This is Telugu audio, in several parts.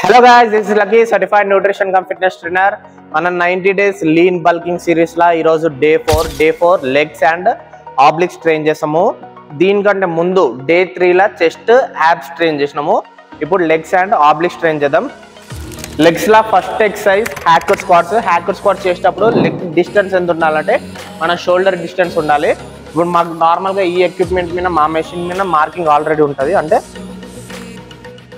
Hello guys, this is Lucky, certified nutrition cum fitness trainer. మన 90 days lean bulking series లా ఈ రోజు day 4 legs and obliques train చేసాము. దీనికంటే ముందు డే 3 లా చెస్ట్ abs train చేసినాము. ఇప్పుడు legs and obliques train చేద్దాం. లెగ్స్ లా first exercise hacker squats. Hacker squats చేసేటప్పుడు లెగ్ డిస్టెన్స్ ఎంత ఉండాలంటే మన షోల్డర్ డిస్టెన్స్ ఉండాలి. ఇప్పుడు మాకు నార్మల్గా ఈ ఎక్విప్మెంట్ మీద మా మెషిన్ మీద మార్కింగ్ ఆల్రెడీ ఉంటుంది. అంటే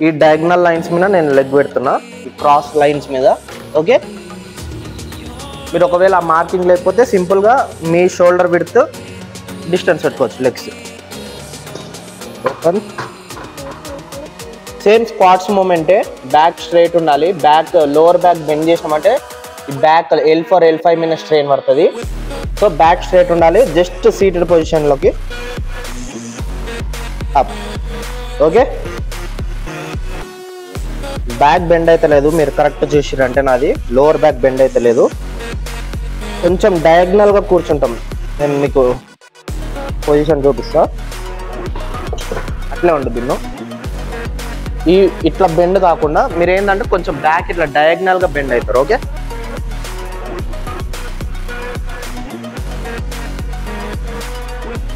ఈ డయాగ్నల్ లైన్స్ మీద నేను లెగ్ పెడుతున్నా, ఈ క్రాస్ లైన్స్ మీద. ఓకే, మీరు ఒకవేళ ఆ మార్కింగ్ లేకపోతే సింపుల్గా మీ షోల్డర్ విడ్త్ డిస్టెన్స్ పెట్టుకోవచ్చు లెగ్స్. ఓపెన్. సేమ్ స్క్వాట్స్ మూమెంటే బ్యాక్ స్ట్రైట్ ఉండాలి. బ్యాక్ లోవర్ బ్యాక్ బెండ్ చేసినామంటే ఈ బ్యాక్ L4 L5 మీద స్ట్రెయిన్ పడుతుంది. సో బ్యాక్ స్ట్రైట్ ఉండాలి. జస్ట్ సీటెడ్ పొజిషన్లోకి అప్. ఓకే, బ్యాక్ బెండ్ అయితే లేదు, మీరు కరెక్ట్ చూసిరంటే నాది లోవర్ బ్యాక్ బెండ్ అయితే లేదు. కొంచెం డయాగ్నల్గా కూర్చుంటాం. నేను మీకు పొజిషన్ చూపిస్తా. అట్లే ఉంటుంది బిన్ను. ఈ ఇట్లా బెండ్ కాకుండా మీరు ఏంటంటే కొంచెం బ్యాక్ ఇట్లా డయాగ్నల్గా బెండ్ అవుతారు. ఓకే,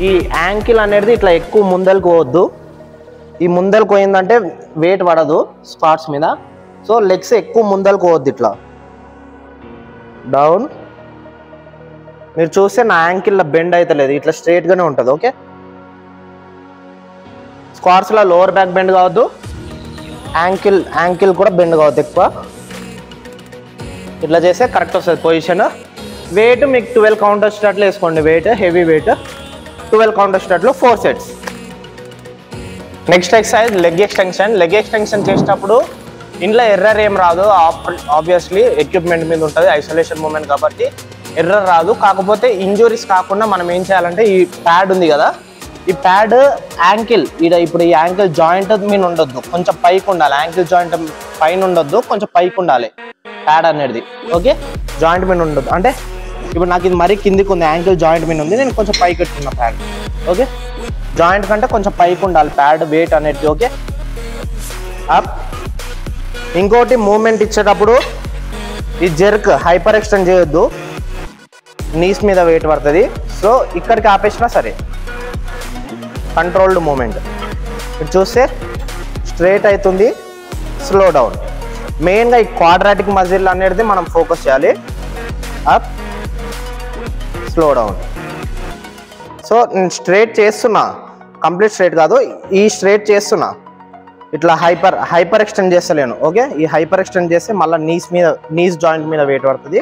ఈ యాంకిల్ అనేది ఇట్లా ఎక్కువ ముందలకు పోవద్దు. ఈ ముందలకు పోయిందంటే వెయిట్ పడదు స్క్వాట్స్ మీద. సో లెగ్స్ ఎక్కువ ముందలకు పోవద్దు. ఇట్లా డౌన్. మీరు చూస్తే నా యాంకిల్లో బెండ్ అయితే లేదు, ఇట్లా స్ట్రైట్గానే ఉంటుంది. ఓకే, స్క్వాట్స్లో లోవర్ బ్యాక్ బెండ్ కావద్దు, యాంకిల్ కూడా బెండ్ కావద్దు ఎక్కువ. ఇట్లా చేస్తే కరెక్ట్ వస్తుంది పొజిషన్. వెయిట్ మీకు 12 కౌంట్ వచ్చేటట్లు వేసుకోండి. వెయిట్ హెవీ వెయిట్ 12 కౌంట్ వచ్చేటట్లు 4 sets. Next exercise leg extension. Leg extension చేసేటప్పుడు ఇంట్లో ఎర్రర్ ఏం రాదు. ఆబ్వియస్లీ ఎక్విప్మెంట్ మీద ఉంటుంది, ఐసోలేషన్ మూమెంట్ కాబట్టి ఎర్రర్ రాదు. కాకపోతే ఇంజురీస్ కాకుండా మనం ఏం చేయాలంటే ఈ ప్యాడ్ ఉంది కదా, ఈ ప్యాడ్ యాంకిల్ ఇప్పుడు ఈ యాంకిల్ జాయింట్ మీద ఉండొద్దు, కొంచెం పైకి ఉండాలి. యాంకిల్ జాయింట్ పైన ఉండొద్దు, కొంచెం పైకి ఉండాలి ప్యాడ్ అనేది. ఓకే, జాయింట్ మీద ఉండొద్దు. అంటే ఇప్పుడు నాకు ఇది మరీ కిందికి ఉంది, యాంకిల్ జాయింట్ మీద ఉంది, నేను కొంచెం పైకి పెట్టుకున్నా ప్యాడ్. ఓకే, జాయింట్ కంటే కొంచెం పైకి ఉండాలి ప్యాడ్ వెయిట్ అనేది. Okay, up. ఇంకోటి మూమెంట్ ఇచ్చేటప్పుడు ఈ జెర్క్ హైపర్ ఎక్స్టెండ్ చేయొద్దు, నీస్ మీద వెయిట్ పడుతుంది. సో ఇక్కడికి ఆపేసినా సరే కంట్రోల్డ్ మూమెంట్. ఇప్పుడు చూస్తే స్ట్రైట్ అవుతుంది, స్లో డౌన్. మెయిన్గా ఈ క్వాడ్రాటిక్ మజిల్ అనేది మనం ఫోకస్ చేయాలి. Up, slow down. సో నేను స్ట్రైట్ చేస్తున్నా, కంప్లీట్ స్ట్రైట్ కాదు, ఈ స్ట్రైట్ చేస్తున్నా. ఇట్లా హైపర్ ఎక్స్టెండ్ చేస్తలేను. ఓకే, ఈ హైపర్ ఎక్స్టెండ్ చేస్తే మళ్ళీ నీస్ జాయింట్ మీద వెయిట్ పడుతుంది.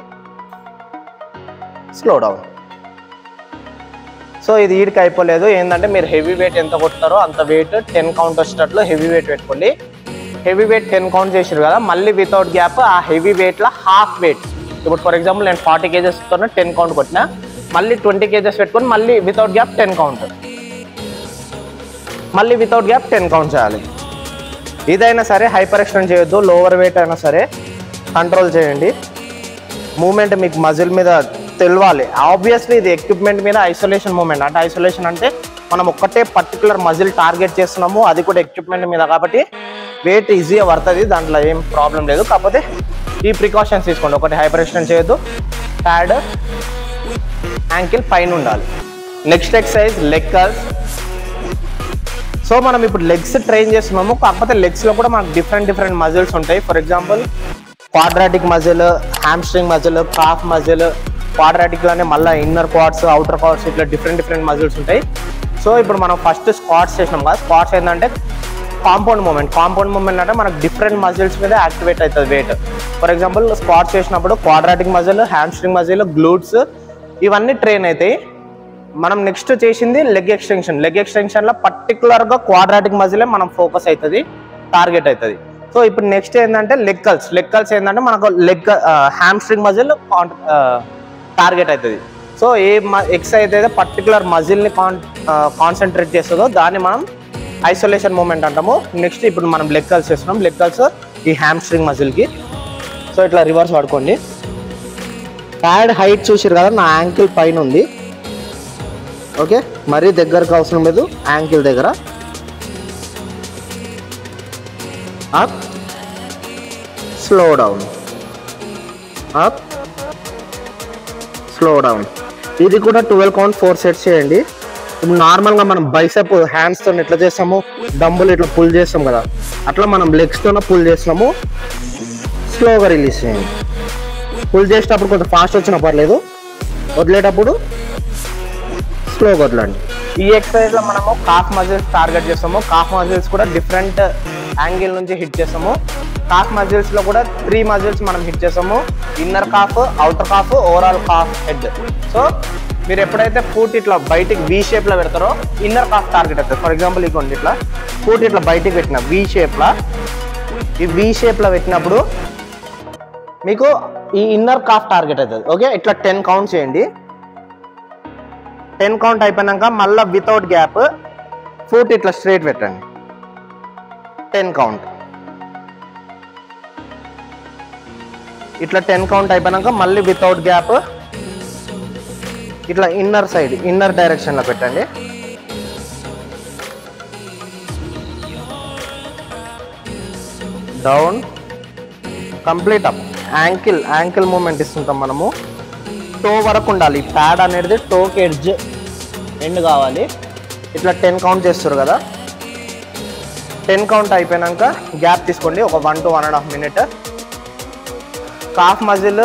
Slow down. సో ఇది ఈడికి అయిపోలేదు. ఏంటంటే మీరు హెవీ వెయిట్ ఎంత కొడతారో అంత వెయిట్ 10 కౌంట్ వచ్చేటట్లు హెవీ వెయిట్ పెట్టుకోండి. హెవీ వెయిట్ 10 కౌంట్ చేసారు కదా, మళ్ళీ వితౌట్ గ్యాప్ ఆ హెవీ వెయిట్లో హాఫ్ వెయిట్. ఇప్పుడు ఫర్ ఎగ్జాంపుల్ నేను 40 kgs 10 కౌంట్ కొట్టినా, మళ్ళీ 20 kgs పెట్టుకొని మళ్ళీ వితౌట్ గ్యాప్ 10 కౌంట్, మళ్ళీ వితౌట్ గ్యాప్ 10 కౌంట్ చేయాలి. ఇదైనా సరే హైపర్ ఎక్స్టెండ్ చేయొద్దు, లోవర్ వెయిట్ అయినా సరే కంట్రోల్ చేయండి. మూమెంట్ మీకు మజిల్ మీద తెలవాలి. ఆబ్వియస్లీ ఇది ఎక్విప్మెంట్ మీద ఐసోలేషన్ మూమెంట్. అంటే ఐసోలేషన్ అంటే మనం ఒక్కటే పర్టికులర్ మజిల్ టార్గెట్ చేస్తున్నాము, అది కూడా ఎక్విప్మెంట్ మీద కాబట్టి వెయిట్ ఈజీగా పడుతుంది, దాంట్లో ఏం ప్రాబ్లం లేదు. కాకపోతే ఈ ప్రికాషన్స్ తీసుకోండి. ఒకటి హైపర్ ఎక్స్టెండ్ చేయొద్దు, ప్యాడ్ యాంకిల్ పైన ఉండాలి. Next exercise leg curls. So మనం ఇప్పుడు లెగ్స్ ట్రైన్ చేస్తున్నాము, కాకపోతే లెగ్స్లో కూడా మనకు డిఫరెంట్ మజిల్స్ ఉంటాయి. For example quadratic muscle, hamstring muscle, calf muscle. క్వాడ్రాటిక్లోనే మళ్ళీ ఇన్నర్ క్వాడ్స్, అవుటర్ క్వాడ్స్, ఇట్లా డిఫరెంట్ మజిల్స్ ఉంటాయి. సో ఇప్పుడు మనం ఫస్ట్ స్క్వాట్స్ చేసినాం కదా, స్క్వాట్స్ ఏంటంటే కాంపౌండ్ మూమెంట్ అంటే మనకు డిఫరెంట్ మజిల్స్ మీద యాక్టివేట్ అవుతుంది వెయిట్. ఫర్ ఎగ్జాంపుల్ స్క్వాట్స్ చేసినప్పుడు quadratic muscle, hamstring muscle, glutes ఇవన్నీ ట్రైన్ అవుతాయి. మనం నెక్స్ట్ చేసింది లెగ్ ఎక్స్టెన్షన్. లెగ్ ఎక్స్టెన్షన్లో పర్టికులర్గా క్వాడ్రాటిక్ మజిలే మనం ఫోకస్ అవుతుంది, టార్గెట్ అవుతుంది. సో ఇప్పుడు నెక్స్ట్ ఏంటంటే లెగ్ కర్ల్స్ ఏంటంటే మనకు హ్యామ్స్ట్రింగ్ మజిల్ టార్గెట్ అవుతుంది. సో ఏ ఎక్సర్సైజ్ అయితే పర్టికులర్ మజిల్ని కాన్సన్ట్రేట్ చేస్తుందో దాన్ని మనం ఐసోలేషన్ మూమెంట్ అంటాము. నెక్స్ట్ ఇప్పుడు మనం లెగ్ కర్ల్స్ చేస్తున్నాం. లెగ్ కర్ల్స్ ఈ హ్యామ్స్ట్రింగ్ మజిల్కి. సో ఇట్లా రివర్స్ పడుకోండి. ప్యాడ్ హైట్ చూసారు కదా, నా యాంకిల్ పైన ఉంది. ఓకే, మరీ దగ్గరకు అవసరం లేదు, యాంకిల్ దగ్గర. up, slow down, up, slow down. ఇది కూడా 12 కౌంట్ 4 సెట్స్ చేయండి. ఇప్పుడు నార్మల్గా మనం బైసెప్ హ్యాండ్స్తో ఎట్లా చేస్తాము, డంబుల్ ఇట్లా పుల్ చేస్తాం కదా, అట్లా మనం లెగ్స్తోనే పుల్ చేస్తున్నాము. స్లోగా రిలీజ్ చేయండి. పుల్ చేసేటప్పుడు కొంచెం ఫాస్ట్ వచ్చినా పర్లేదు, వదిలేటప్పుడు స్లోగా వదలండి. ఈ ఎక్సర్సైజ్లో మనము కాఫ్ మజిల్స్ టార్గెట్ చేస్తాము. కాఫ్ మజిల్స్ కూడా డిఫరెంట్ యాంగిల్ నుంచి హిట్ చేస్తాము. కాఫ్ మజిల్స్లో కూడా 3 మజిల్స్ మనం హిట్ చేస్తాము. Inner calf, outer calf, overall calf, head. So మీరు ఎప్పుడైతే ఫుట్ ఇట్లా బయటికి వీ షేప్లో పెడతారో ఇన్నర్ కాఫ్ టార్గెట్ అవుతుంది. ఫర్ ఎగ్జాంపుల్ ఇదిగోండి, ఇట్లా ఫుట్ ఇట్లా బయటికి పెట్టిన వీ షేప్లో, ఈ వీ షేప్లో పెట్టినప్పుడు మీకు ఈ ఇన్నర్ కాఫ్ టార్గెట్ అవుతుంది. ఓకే, ఇట్లా 10 కౌంట్ చేయండి. 10 కౌంట్ అయిపోయినాక మళ్ళీ వితౌట్ గ్యాప్ ఫుట్ ఇట్లా స్ట్రైట్ పెట్టండి. 10 కౌంట్. ఇట్లా 10 కౌంట్ అయిపోయినాక మళ్ళీ వితౌట్ గ్యాప్ ఇట్లా ఇన్నర్ సైడ్, ఇన్నర్ డైరెక్షన్లో పెట్టండి. Down, complete up. Ankle moment ఇస్తుంటాం మనము. టో వరకు ఉండాలి. ప్యాడ్ అనేది టోకి ఎడ్జ్ ఎండ్ కావాలి. ఇట్లా 10 కౌంట్ చేస్తారు కదా. 10 కౌంట్ అయిపోయినాక గ్యాప్ తీసుకోండి, ఒక 1 to 1.5 minutes. కాఫ్ మజిల్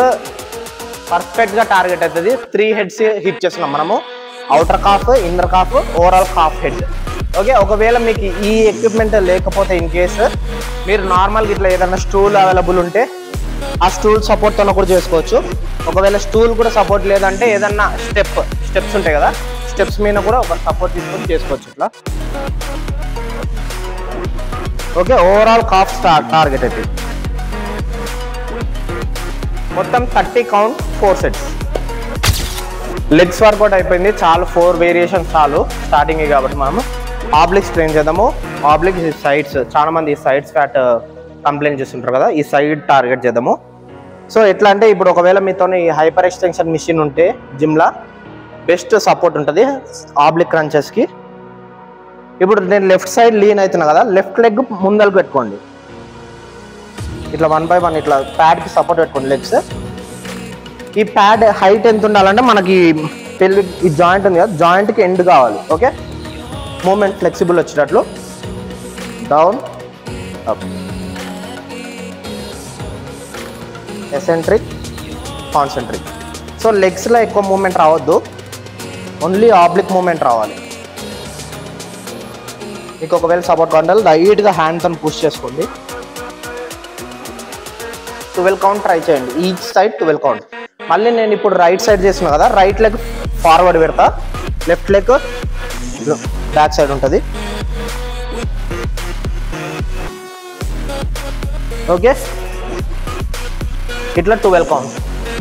పర్ఫెక్ట్గా టార్గెట్ అవుతుంది. 3 హెడ్స్ హిట్ చేస్తున్నాం మనము, outer calf, inner calf, overall calf, head. Okay, ఒకవేళ మీకు ఈ ఎక్విప్మెంట్ లేకపోతే ఇన్ కేసు మీరు నార్మల్గా ఇట్లా ఏదైనా స్టూల్ అవైలబుల్ ఉంటే ఆ స్టూల్ సపోర్ట్తో కూడా చేసుకోవచ్చు. ఒకవేళ స్టూల్ కూడా సపోర్ట్ లేదంటే ఏదన్నా స్టెప్స్ ఉంటాయి కదా, స్టెప్స్ మీద కూడా ఒక సపోర్ట్ తీసుకొని చేసుకోవచ్చు ఇట్లా. ఓకే, ఓవరాల్ కాఫ్ టార్గెట్ అయితే మొత్తం 30 కౌంట్ 4 సెట్స్. లెగ్స్ వర్కౌట్ అయిపోయింది, చాలు. 4 వేరియేషన్స్ చాలు స్టార్టింగ్ కాబట్టి. మనము ఆబ్లిక్స్ ట్రైన్ చేద్దాము. ఆబ్లిక్స్ సైడ్స్, చాలా మంది ఈ సైడ్స్ ఫ్యాట్ కంప్లైంట్ చేస్తుంటారు కదా, ఈ సైడ్ టార్గెట్ చేద్దాము. సో ఎట్లా అంటే ఇప్పుడు ఒకవేళ మీతో హైపర్ ఎక్స్టెన్షన్ మిషన్ ఉంటే జిమ్లా బెస్ట్ సపోర్ట్ ఉంటుంది ఆబ్లిక్ క్రంచెస్కి. ఇప్పుడు నేను లెఫ్ట్ సైడ్ లీన్ అవుతున్నా కదా, లెఫ్ట్ లెగ్ ముందరకు పెట్టుకోండి. ఇట్లా 1 by 1 ఇట్లా ప్యాడ్కి సపోర్ట్ పెట్టుకోండి లెగ్స్. ఈ ప్యాడ్ హైట్ ఎంత ఉండాలంటే మనకి ఈ జాయింట్ ఉంది కదా, జాయింట్కి ఎండ్ కావాలి. ఓకే, మూమెంట్ ఫ్లెక్సిబుల్ వచ్చేటట్లు. Down, up, eccentric, concentric. So లెగ్స్లో ఎక్కువ మూమెంట్ రావద్దు, ఓన్లీ ఆబ్లిక్ మూమెంట్ రావాలి. మీకు ఒకవేళ సపోర్ట్ కావాలి రైట్గా హ్యాండ్తో పుష్ చేసుకోండి. 12 కౌంట్ ట్రై చేయండి, ఈచ్ సైడ్ 12 కౌంట్. మళ్ళీ నేను ఇప్పుడు రైట్ సైడ్ చేస్తున్నా కదా, రైట్ లెగ్ ఫార్వర్డ్ పెడతా, లెఫ్ట్ లెగ్ బ్యాక్ సైడ్ ఉంటుంది. ఓకే, ఇట్లా 12 count,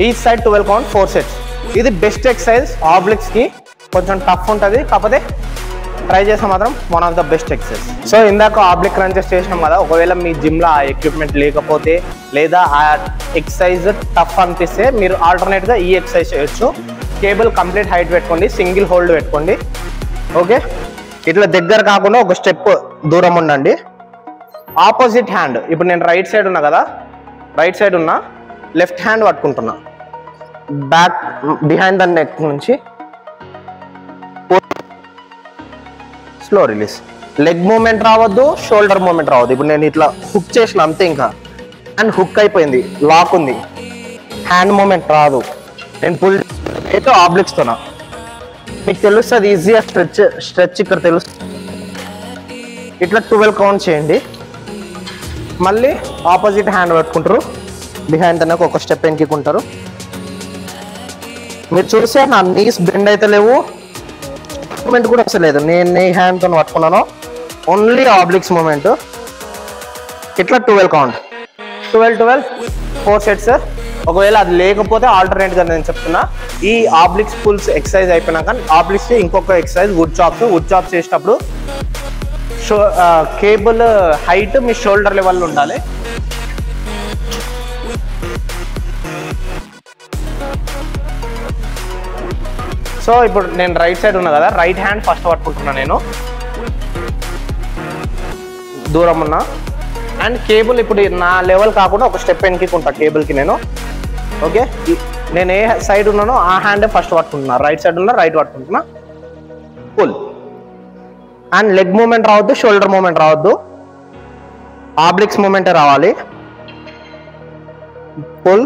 each side 12 count 4 sets. ఇది బెస్ట్ ఎక్సర్సైజ్ ఆబ్లిక్స్కి. కొంచెం టఫ్ ఉంటుంది, కాకపోతే ట్రై చేస్తే మాత్రం one of the best exercise. So ఇందాక ఆబ్లిక్ క్రంచెస్ చేసినాం కదా, ఒకవేళ మీ జిమ్లో ఆ ఎక్విప్మెంట్ లేకపోతే లేదా ఆ ఎక్సర్సైజ్ టఫ్ అనిపిస్తే మీరు ఆల్టర్నేట్గా ఈ ఎక్సర్సైజ్ చేయొచ్చు. కేబుల్ కంప్లీట్ హైట్ పెట్టుకోండి, సింగిల్ హోల్డ్ పెట్టుకోండి. ఓకే, ఇట్లా దగ్గర కాకుండా ఒక స్టెప్ దూరం ఉండండి. ఆపోజిట్ హ్యాండ్, ఇప్పుడు నేను రైట్ సైడ్ ఉన్నా కదా, రైట్ సైడ్ ఉన్నా, లెఫ్ట్ హ్యాండ్ పట్టుకుంటున్నా, బ్యాక్ బిహైండ్ ద నెక్ నుంచి స్లో రిలీజ్. లెగ్ మూమెంట్ రావద్దు, షోల్డర్ మూమెంట్ రావద్దు. ఇప్పుడు నేను ఇట్లా హుక్ చేసిన అంతే, ఇంకా హ్యాండ్ హుక్ అయిపోయింది, లాక్ ఉంది, హ్యాండ్ మూమెంట్ రాదు. నేను పుల్ అయితే ఆబ్లిక్స్తోనా మీకు తెలుస్తుంది, ఈజీగా స్ట్రెచ్ ఇక్కడ తెలుస్తుంది. ఇట్లా 12 కౌంట్ చేయండి. మళ్ళీ ఆపోజిట్ హ్యాండ్ పట్టుకుంటారు, బిహైండ్ తనకు ఒక స్టెప్ వెనక్కుంటారు. మీరు చూస్తే నా నీస్ బెండ్ అయితే లేవు, మూమెంట్ కూడా వస్తలేదు. నేను ఈ హ్యాండ్తో పట్టుకున్నాను, ఓన్లీ ఆబ్లిక్స్ మూమెంట్. ఇట్లా 12 కౌంట్, 12 4 సెట్స్. ఒకవేళ అది లేకపోతే ఆల్టర్నేట్గా నేను చెప్తున్నా, ఈ ఆబ్లిక్స్ పుల్స్ ఎక్సర్సైజ్ అయిపోయినాక ఆబ్లిక్స్ ఇంకొక ఎక్సర్సైజ్ వుడ్ చాప్స్ చేసేటప్పుడు కేబుల్ హైట్ మీ షోల్డర్ లెవెల్లో ఉండాలి. సో ఇప్పుడు నేను రైట్ సైడ్ ఉన్నా కదా, రైట్ హ్యాండ్ ఫస్ట్ పట్టుకుంటున్నా నేను, దూరం ఉన్నా, అండ్ కేబుల్ ఇప్పుడు నా లెవెల్ కాకుండా ఒక స్టెప్ వెనక్కి కేబుల్కి నేను. ఓకే, నేను ఏ సైడ్ ఉన్నానో ఆ హ్యాండే ఫస్ట్ పట్టుకుంటున్నా, రైట్ సైడ్ ఉన్నా రైట్ పట్టుకుంటున్నా. పుల్. అండ్ లెగ్ మూమెంట్ రావద్దు, షోల్డర్ మూమెంట్ రావద్దు, ఆబ్లిక్స్ మూమెంటే రావాలి. Pull,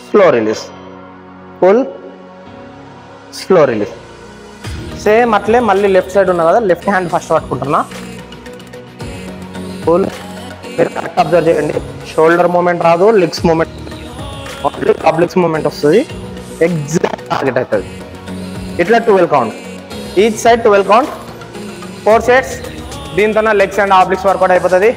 slow release, pull, slow release. Same అట్లే మళ్ళీ లెఫ్ట్ సైడ్ ఉన్నా కదా, లెఫ్ట్ హ్యాండ్ ఫస్ట్ పట్టుకుంటున్నా. పుల్. మీరు కరెక్ట్ అబ్జర్వ్ చేయండి, షోల్డర్ మూమెంట్ రాదు, లెగ్స్ మూమెంట్, ఆబ్లిక్స్ మూమెంట్ వస్తుంది, ఎగ్జాక్ట్ టార్గెట్ అవుతుంది. ఇట్లా 12 count, each side 12 count, 4 sets. దీంతో లెగ్స్ అండ్ ఆబ్లిక్స్ వర్కౌట్ అయిపోతుంది.